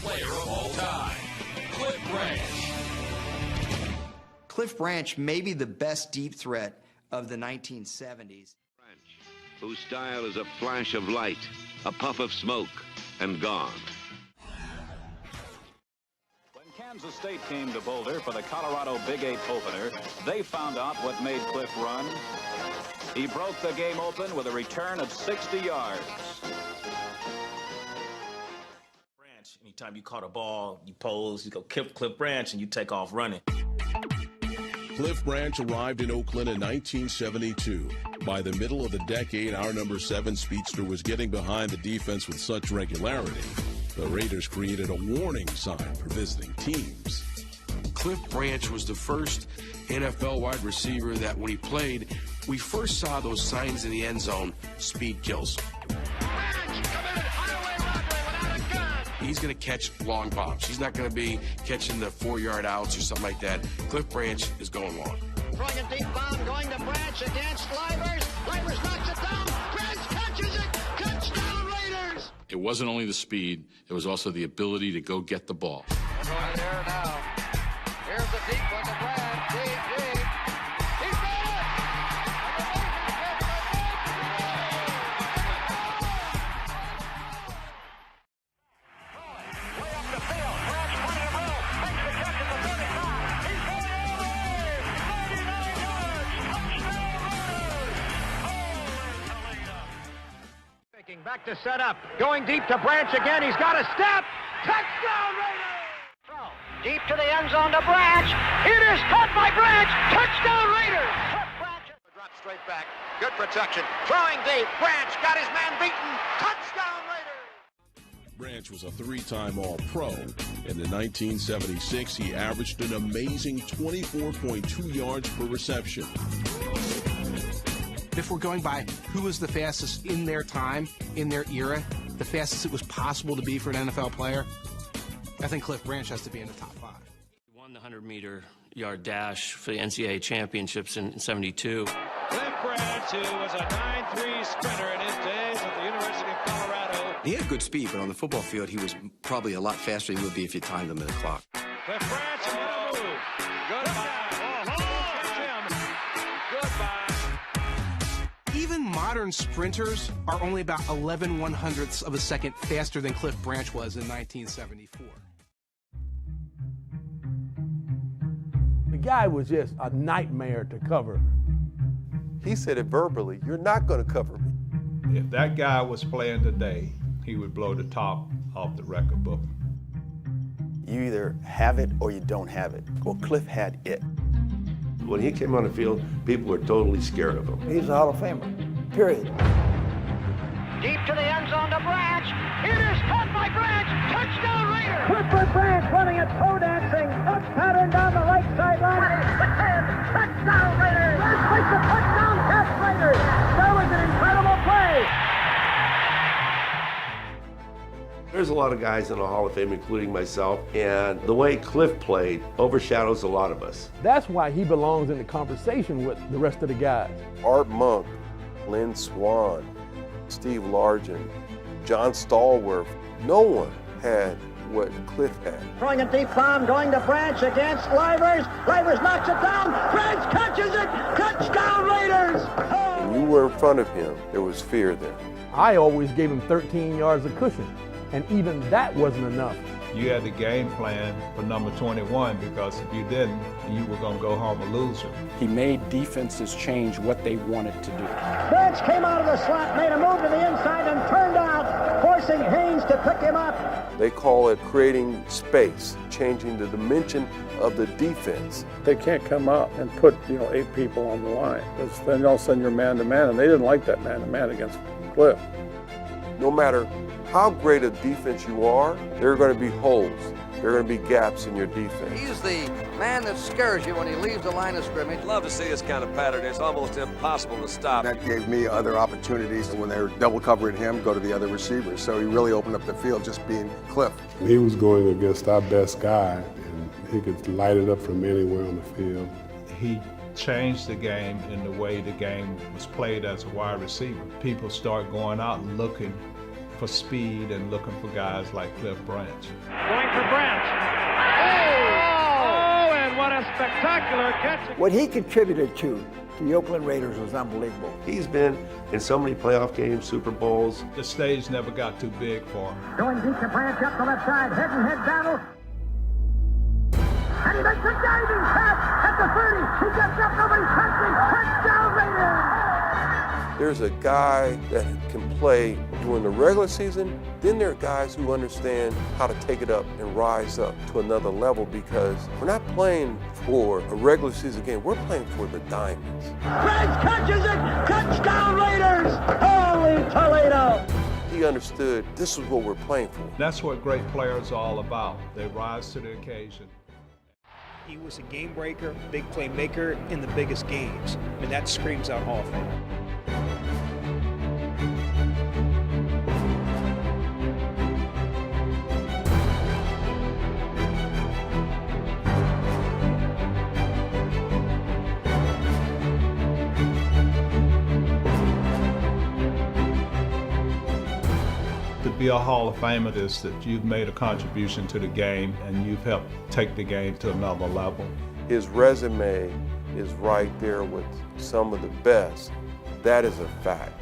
player of all time, Cliff Branch. Cliff Branch may be the best deep threat of the 1970s. Branch, whose style is a flash of light, a puff of smoke, and gone. When Kansas State came to Boulder for the Colorado Big 8 opener, they found out what made Cliff run. He broke the game open with a return of 60 yards. Branch, anytime you caught a ball, you pose, you go Cliff Branch, and you take off running. Cliff Branch arrived in Oakland in 1972. By the middle of the decade, our number 7 speedster was getting behind the defense with such regularity, the Raiders created a warning sign for visiting teams. Cliff Branch was the first NFL wide receiver that when he played, we first saw those signs in the end zone, speed kills. He's going to catch long bombs. He's not going to be catching the 4-yard outs or something like that. Cliff Branch is going long. Throwing a deep bomb, going to Branch against Livers. Livers knocks it down. Branch catches it. Touchdown Raiders. It wasn't only the speed, it was also the ability to go get the ball. They're going there now. Here's the deep one to Branch. Deep. He's got it. Back to set up. Going deep to Branch again. He's got a step. Touchdown Raiders! Throw. Deep to the end zone to Branch. It is caught by Branch. Touchdown Raiders! Branch drop straight back. Good protection. Throwing deep. Branch got his man beaten. Touchdown Raiders! Branch was a 3-time All-Pro. And in 1976, he averaged an amazing 24.2 yards per reception. If we're going by who was the fastest in their time, in their era, the fastest it was possible to be for an NFL player, I think Cliff Branch has to be in the top 5. He won the 100-meter yard dash for the NCAA championships in 72. Cliff Branch, who was a 9.3 sprinter in his days at the University of Colorado. He had good speed, but on the football field, he was probably a lot faster than he would be if you timed him to the clock. Cliff Branch, another move. Goodbye. Even modern sprinters are only about 11/100ths of a second faster than Cliff Branch was in 1974. The guy was just a nightmare to cover. He said it verbally, "You're not going to cover me." If that guy was playing today, he would blow the top off the record book. You either have it or you don't have it. Well, Cliff had it. When he came on the field, people were totally scared of him. He's a Hall of Famer, period. Deep to the end zone to Branch. It is caught by Branch. Touchdown Raiders. Clifford Branch running a toe dancing up pattern down the right sideline. Touchdown Raiders. Branch makes a touchdown catch Raiders. That was an incredible play. There's a lot of guys in the Hall of Fame, including myself, and the way Cliff played overshadows a lot of us. That's why he belongs in the conversation with the rest of the guys. Art Monk, Lynn Swann, Steve Largent, John Stallworth. No one had what Cliff had. Throwing a deep bomb, going to Branch against Livers. Livers knocks it down. Branch catches it. Touchdown Raiders! When you were in front of him, there was fear there. I always gave him 13 yards of cushion. And even that wasn't enough. You had the game plan for number 21 because if you didn't, you were going to go home a loser. He made defenses change what they wanted to do. Branch came out of the slot, made a move to the inside and turned out, forcing Haynes to pick him up. They call it creating space, changing the dimension of the defense. They can't come out and put 8 people on the line because then all of a sudden you're man-to-man, and they didn't like that man-to-man against Cliff. No matter how great a defense you are, there are going to be holes. There are going to be gaps in your defense. He's the man that scares you when he leaves the line of scrimmage. Love to see this kind of pattern. It's almost impossible to stop. That gave me other opportunities when they were double covering him, go to the other receivers. So he really opened up the field just being Cliff. He was going against our best guy, and he could light it up from anywhere on the field. He changed the game in the way the game was played as a wide receiver. People start going out and looking for speed and looking for guys like Cliff Branch. Going for Branch. Oh, and what a spectacular catch. What he contributed to the Oakland Raiders was unbelievable. He's been in so many playoff games, Super Bowls. The stage never got too big for him. Going deep to Branch up the left side, head-and-head battle. And he makes a diving catch at the 30. He gets up, nobody's touching. Touchdown Raiders! There's a guy that can play during the regular season. Then there are guys who understand how to take it up and rise up to another level, because we're not playing for a regular season game. We're playing for the diamonds. Branch catches it! Touchdown Raiders! Holy Toledo! He understood this is what we're playing for. That's what great players are all about. They rise to the occasion. He was a game breaker, big playmaker in the biggest games. I mean, that screams out Hall of Fame. To be a Hall of Famer is that you've made a contribution to the game and you've helped take the game to another level. His resume is right there with some of the best. That is a fact.